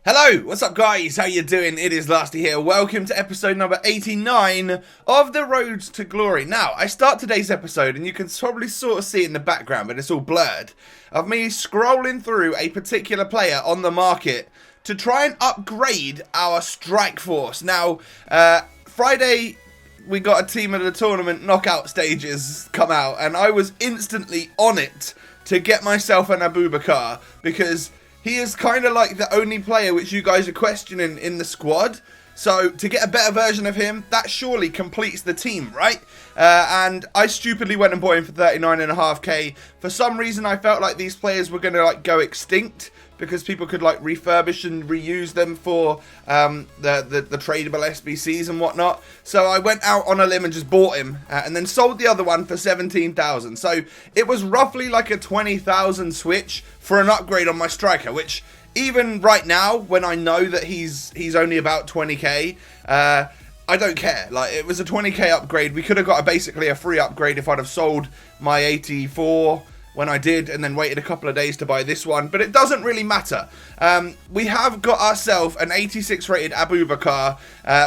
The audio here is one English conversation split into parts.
Hello, what's up guys? How you doing? It is Lasty here. Welcome to episode number 89 of The Road to Glory. Now, I start today's episode and you can probably sort of see in the background, but it's all blurred, of me scrolling through a particular player on the market to try and upgrade our strike force. Now, Friday we got a team of the tournament knockout stages come out and I was instantly on it to get myself an Abubakar because he is kind of like the only player which you guys are questioning in the squad. So to get a better version of him, that surely completes the team, right? And I stupidly went and bought him for 39.5k. For some reason, I felt like these players were going to go extinct because people could refurbish and reuse them for the tradable SBCs and whatnot. So I went out on a limb and just bought him and then sold the other one for 17,000. So it was roughly like a 20,000 switch for an upgrade on my striker, which even right now, when I know that he's only about 20k, I don't care. It was a 20k upgrade. We could have got basically a free upgrade if I'd have sold my 84 when I did and then waited a couple of days to buy this one, but it doesn't really matter. We have got ourselves an 86 rated Abubakar.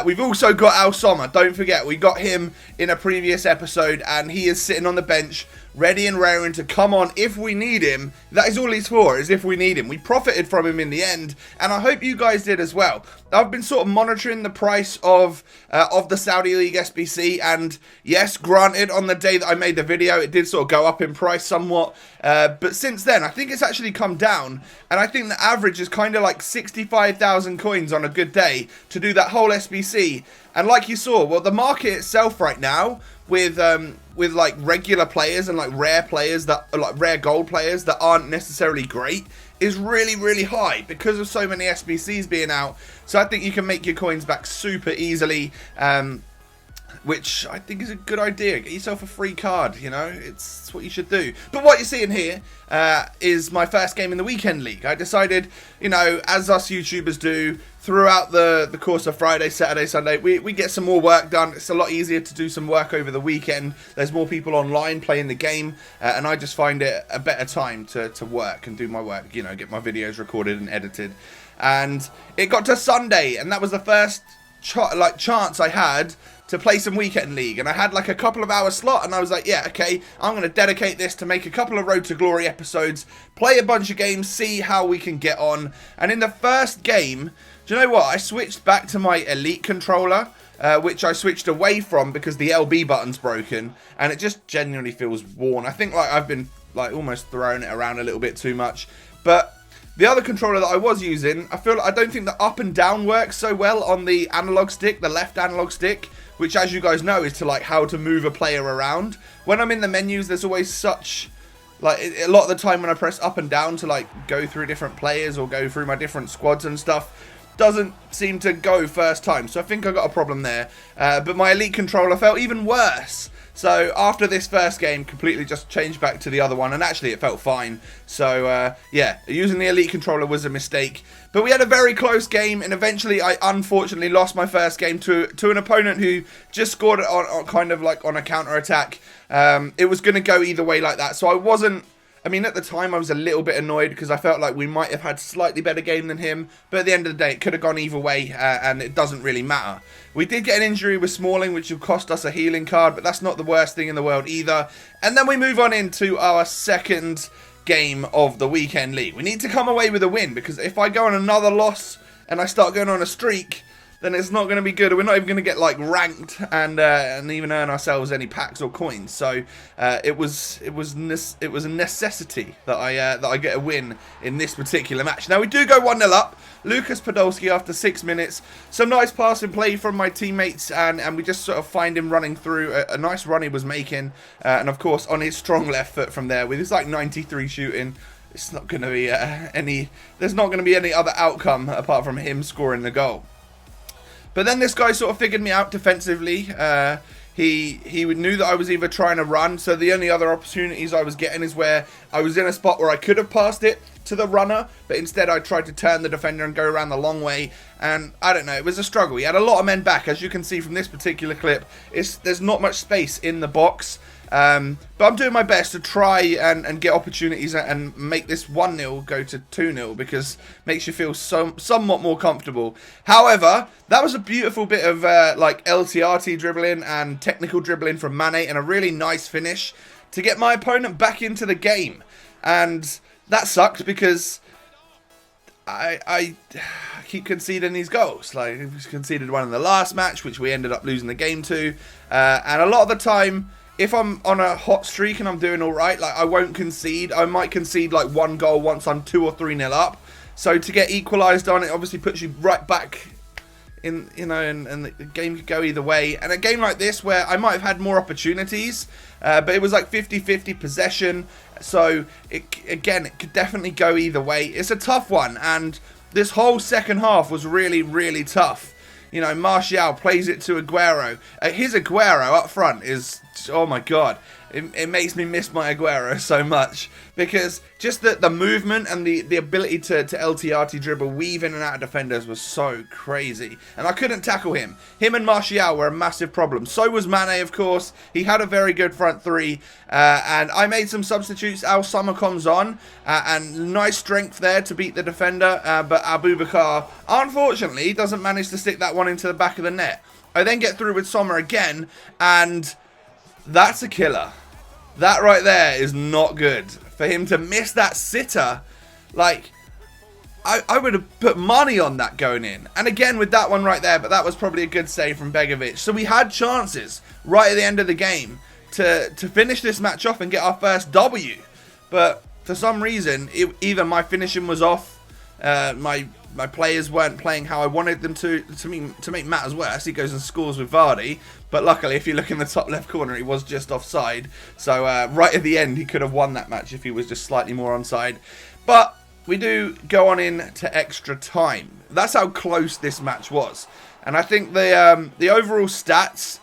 We've also got Al Soma. Don't forget, we got him in a previous episode and he is sitting on the bench ready and raring to come on if we need him. That is all he's for, is if we need him. We profited from him in the end, and I hope you guys did as well. I've been sort of monitoring the price of the Saudi League SBC, and yes, granted, on the day that I made the video, it did sort of go up in price somewhat, but since then, I think it's actually come down, and I think the average is kind of like 65,000 coins on a good day to do that whole SBC. And like you saw, well, the market itself right now, with regular players and rare players that are rare gold players that aren't necessarily great, is really high because of so many SBCs being out. So I think you can make your coins back super easily, which I think is a good idea. Get yourself a free card, you know, it's what you should do. But what you're seeing here is my first game in the weekend league. I decided, you know, as us YouTubers do, throughout the course of Friday, Saturday, Sunday, we get some more work done. It's a lot easier to do some work over the weekend. There's more people online playing the game, and I just find it a better time to work and do my work, you know, get my videos recorded and edited. And it got to Sunday, and that was the first chance I had to play some weekend league, and I had a couple of hours slot, and I was like, yeah, okay, I'm going to dedicate this to make a couple of Road to Glory episodes, play a bunch of games, see how we can get on. And in the first game, do you know what, I switched back to my Elite controller, which I switched away from because the LB button's broken, and it just genuinely feels worn. I think I've been almost throwing it around a little bit too much, but the other controller that I was using, I don't think the up and down works so well on the analog stick, the left analog stick, which, as you guys know, is to how to move a player around. When I'm in the menus, there's always such a lot of the time when I press up and down to go through different players or go through my different squads and stuff, doesn't seem to go first time. So I think I got a problem there. But my Elite controller felt even worse. So after this first game, completely just changed back to the other one, and actually it felt fine. So yeah, using the Elite controller was a mistake. But we had a very close game, and eventually I unfortunately lost my first game to an opponent who just scored on kind of on a counter-attack. It was going to go either way like that, so I mean, at the time, I was a little bit annoyed because I felt like we might have had slightly better game than him. But at the end of the day, it could have gone either way, and it doesn't really matter. We did get an injury with Smalling, which will cost us a healing card, but that's not the worst thing in the world either. And then we move on into our second game of the weekend league. We need to come away with a win, because if I go on another loss and I start going on a streak, then it's not going to be good. We're not even going to get ranked and even earn ourselves any packs or coins. So it was a necessity that I get a win in this particular match. Now we do go 1-0 up. Lucas Podolski after 6 minutes. Some nice passing play from my teammates, and we just sort of find him running through a nice run he was making, and of course on his strong left foot from there with his 93 shooting. It's not going to be there's not going to be any other outcome apart from him scoring the goal. But then this guy sort of figured me out defensively. He knew that I was either trying to run, so the only other opportunities I was getting is where I was in a spot where I could have passed it to the runner, but instead I tried to turn the defender and go around the long way, and I don't know, it was a struggle. He had a lot of men back, as you can see from this particular clip. There's not much space in the box, But I'm doing my best to try and get opportunities and make this 1-0 go to 2-0 because it makes you feel somewhat more comfortable. However, that was a beautiful bit of like LTRT dribbling and technical dribbling from Mane and a really nice finish to get my opponent back into the game. And that sucks because I keep conceding these goals. Like, we conceded one in the last match, which we ended up losing the game to. And a lot of the time, if I'm on a hot streak and I'm doing all right, like, I won't concede. I might concede like 1 goal once I'm 2 or 3-0 up. So to get equalised on, it obviously puts you right back in, you know, and the game could go either way. And a game like this where I might have had more opportunities, but it was like 50-50 possession. So it could definitely go either way. It's a tough one, and this whole second half was really, really tough. You know, Martial plays it to Aguero. His Aguero up front is, oh my god, it makes me miss my Aguero so much. Because just the movement and the ability to LTRT dribble, weave in and out of defenders was so crazy. And I couldn't tackle him. Him and Martial were a massive problem. So was Mane, of course. He had a very good front three. And I made some substitutes. Al Soma comes on. And nice strength there to beat the defender. But Abubakar, unfortunately, doesn't manage to stick that one into the back of the net. I then get through with Soma again. And that's a killer. That right there is not good. For him to miss that sitter, like, I would have put money on that going in. And again with that one right there, but that was probably a good save from Begovic. So we had chances right at the end of the game to finish this match off and get our first W. But for some reason, either my finishing was off, my players weren't playing how I wanted them to make matters worse, he goes and scores with Vardy. But luckily, if you look in the top left corner, he was just offside. So right at the end, he could have won that match if he was just slightly more onside. But we do go on in to extra time. That's how close this match was. And I think the overall stats,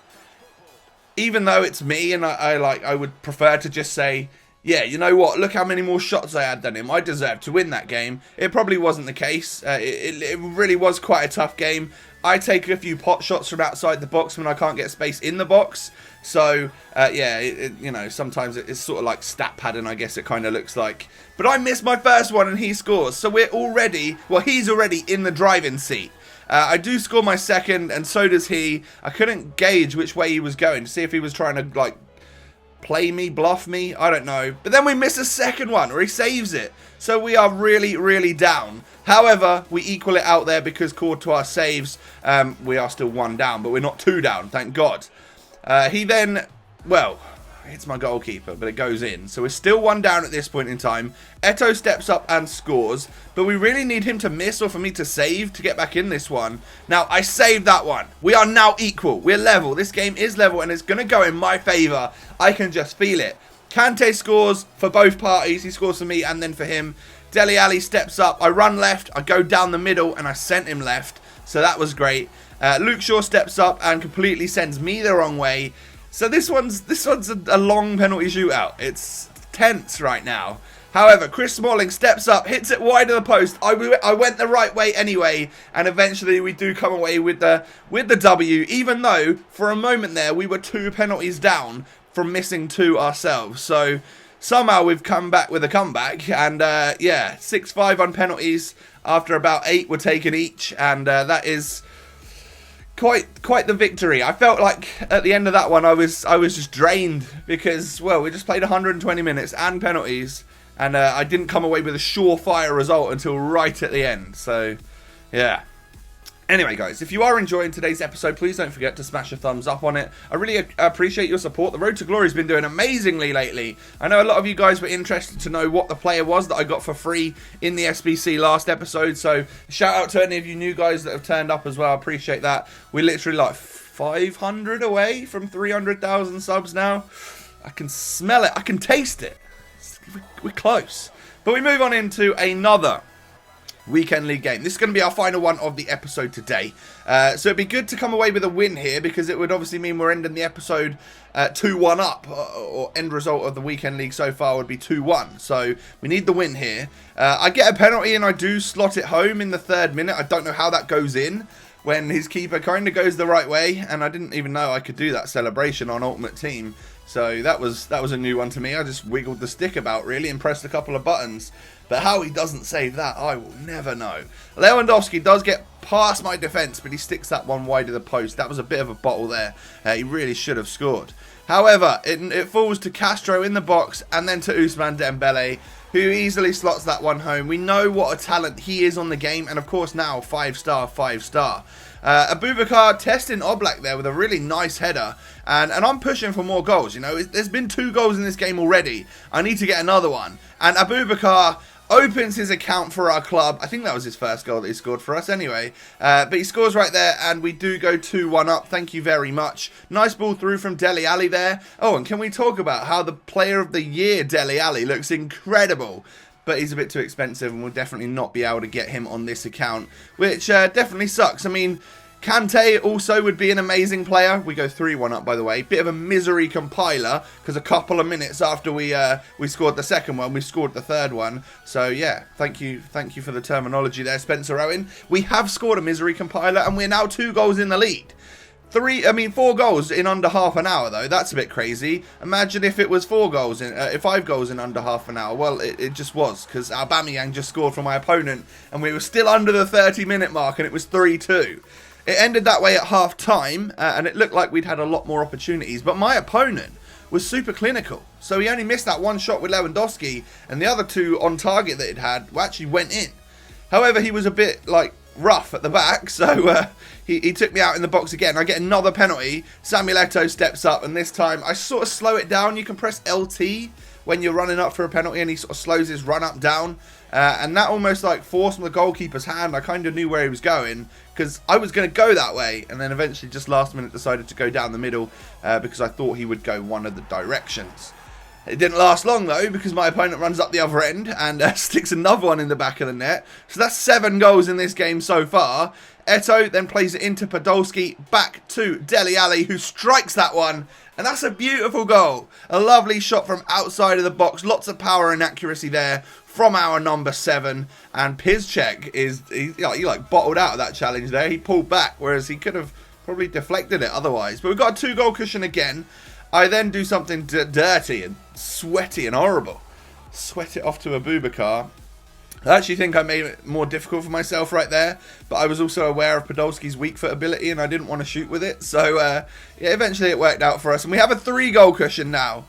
even though it's me and I would prefer to just say, yeah, you know what, look how many more shots I had than him, I deserve to win that game. It probably wasn't the case. It really was quite a tough game. I take a few pot shots from outside the box when I can't get space in the box. So, yeah, you know, sometimes it's sort of like stat padding, I guess it kind of looks like. But I missed my first one and he scores. So we're already, well, he's already in the driving seat. I do score my second and so does he. I couldn't gauge which way he was going to see if he was trying to, like, play me, bluff me, I don't know. But then we miss a second one, or he saves it. So we are really, really down. However, we equal it out there because Courtois saves. We are still 1 down, but we're not 2 down, thank God. He then, well, hits my goalkeeper, but it goes in. So we're still 1 down at this point in time. Eto'o steps up and scores, but we really need him to miss or for me to save to get back in this one. Now, I saved that one. We are now equal. We're level. This game is level, and it's going to go in my favour. I can just feel it. Kante scores for both parties. He scores for me and then for him. Dele Alli steps up. I run left. I go down the middle, and I sent him left. So that was great. Luke Shaw steps up and completely sends me the wrong way. So this one's a long penalty shootout. It's tense right now. However, Chris Smalling steps up, hits it wide of the post. I went the right way anyway, and eventually we do come away with the W, even though for a moment there we were 2 penalties down from missing 2 ourselves. So somehow we've come back with a comeback, and yeah, 6-5 on penalties after about 8 were taken each, and that is quite the victory. I felt like at the end of that one I was just drained because, well, we just played 120 minutes and penalties, and I didn't come away with a surefire result until right at the end. So yeah, anyway guys, if you are enjoying today's episode, please don't forget to smash a thumbs up on it. I really appreciate your support. The Road to Glory has been doing amazingly lately. I know a lot of you guys were interested to know what the player was that I got for free in the SBC last episode, so shout out to any of you new guys that have turned up as well. I appreciate that. We're literally like 500 away from 300,000 subs now. I can smell it, I can taste it. We're close. But we move on into another Weekend League game. This is going to be our final one of the episode today. So it'd be good to come away with a win here, because it would obviously mean we're ending the episode 2-1 up, or end result of the Weekend League so far would be 2-1. So we need the win here. I get a penalty and I do slot it home in the 3rd minute. I don't know how that goes in, when his keeper kind of goes the right way, and I didn't even know I could do that celebration on Ultimate Team. So that was a new one to me. I just wiggled the stick about really and pressed a couple of buttons. But how he doesn't save that, I will never know. Lewandowski does get past my defence, but he sticks that one wide of the post. That was a bit of a bottle there. He really should have scored. However, it falls to Castro in the box and then to Ousmane Dembele, who easily slots that one home. We know what a talent he is on the game, and of course now 5-star, 5-star. Abubakar testing Oblak there with a really nice header, and I'm pushing for more goals. You know, there's been 2 goals in this game already. I need to get another one, and Abubakar opens his account for our club. I think that was his first goal that he scored for us anyway. But he scores right there, and we do go 2-1 up. Thank you very much. Nice ball through from Dele Alli there. Oh, and can we talk about how the player of the year, Dele Alli, looks incredible. But he's a bit too expensive, and we'll definitely not be able to get him on this account, which definitely sucks. I mean, Kante also would be an amazing player. We go 3-1 up, by the way. Bit of a misery compiler, because a couple of minutes after we scored the second one, we scored the third one. So yeah, thank you for the terminology there, Spencer Owen. We have scored a misery compiler, and we're now 2 goals in the lead. 4 goals in under half an hour, though. That's a bit crazy. Imagine if it was 5 goals in under half an hour. Well, it just was, because Aubameyang just scored for my opponent, and we were still under the 30-minute mark, and it was 3-2. It ended that way at half time, and it looked like we'd had a lot more opportunities, but my opponent was super clinical. So he only missed that one shot with Lewandowski, and the other 2 on target that he'd had actually went in. However, he was a bit rough at the back, so he took me out in the box again. I get another penalty. Samuel Eto'o steps up, and this time I sort of slow it down. You can press LT when you're running up for a penalty, and he sort of slows his run up down. And that almost forced the goalkeeper's hand. I kind of knew where he was going, because I was going to go that way, and then eventually just last minute decided to go down the middle because I thought he would go one of the directions. It didn't last long though, because my opponent runs up the other end and sticks another one in the back of the net. So that's 7 goals in this game so far. Eto'o then plays it into Podolski, back to Dele Alli, who strikes that one. And that's a beautiful goal. A lovely shot from outside of the box. Lots of power and accuracy there from our number 7. And Piszczek he bottled out of that challenge there. He pulled back, whereas he could have probably deflected it otherwise. But we've got a 2-goal cushion again. I then do something dirty and sweaty and horrible. Sweat it off to Abubakar. I actually think I made it more difficult for myself right there, but I was also aware of Podolski's weak foot ability, and I didn't want to shoot with it. So yeah, eventually it worked out for us, and we have a 3-goal cushion now.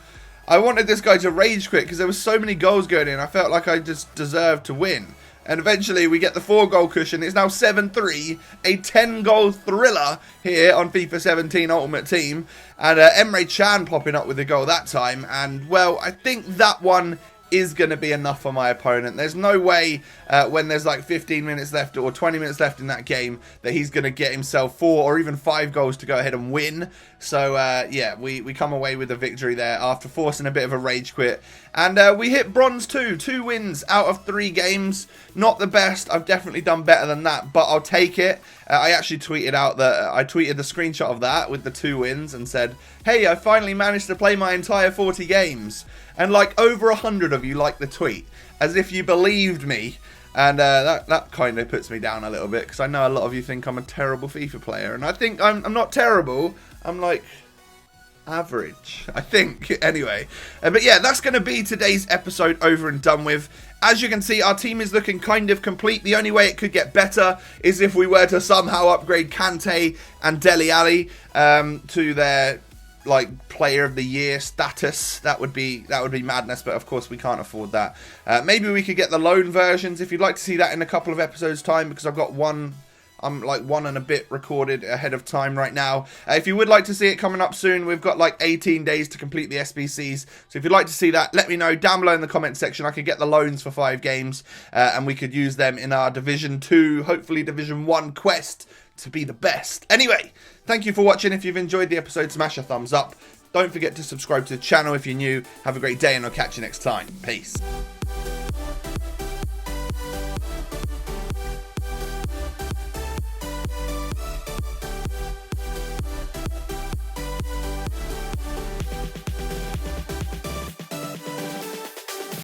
I wanted this guy to rage quit because there was so many goals going in. I felt like I just deserved to win. And eventually we get the 4-goal cushion. It's now 7-3, a 10-goal thriller here on FIFA 17 Ultimate Team. And Emre Can popping up with a goal that time. And, well, I think that one is going to be enough for my opponent. There's no way when there's 15 minutes left or 20 minutes left in that game that he's going to get himself 4 or even 5 goals to go ahead and win. So yeah, we come away with a victory there after forcing a bit of a rage quit. And we hit bronze 2 wins out of 3 games. Not the best. I've definitely done better than that, but I'll take it. I actually tweeted out that I tweeted the screenshot of that with the 2 wins and said, hey, I finally managed to play my entire 40 games. And over 100 of you liked the tweet, as if you believed me. And that kind of puts me down a little bit, because I know a lot of you think I'm a terrible FIFA player. And I think I'm not terrible. I'm average, I think, anyway. But yeah, that's going to be today's episode over and done with. As you can see, our team is looking kind of complete. The only way it could get better is if we were to somehow upgrade Kante and Dele Alli to their player of the year status. That would be madness, but of course we can't afford that. Maybe we could get the loan versions if you'd like to see that in a couple of episodes time, because I've got one. I'm 1 and a bit recorded ahead of time right now. If you would like to see it coming up soon, we've got 18 days to complete the SBCs. So if you'd like to see that, let me know down below in the comment section. I could get the loans for 5 games and we could use them in our Division 2, hopefully Division 1 quest to be the best. Anyway, thank you for watching. If you've enjoyed the episode, smash a thumbs up. Don't forget to subscribe to the channel if you're new. Have a great day, and I'll catch you next time. Peace.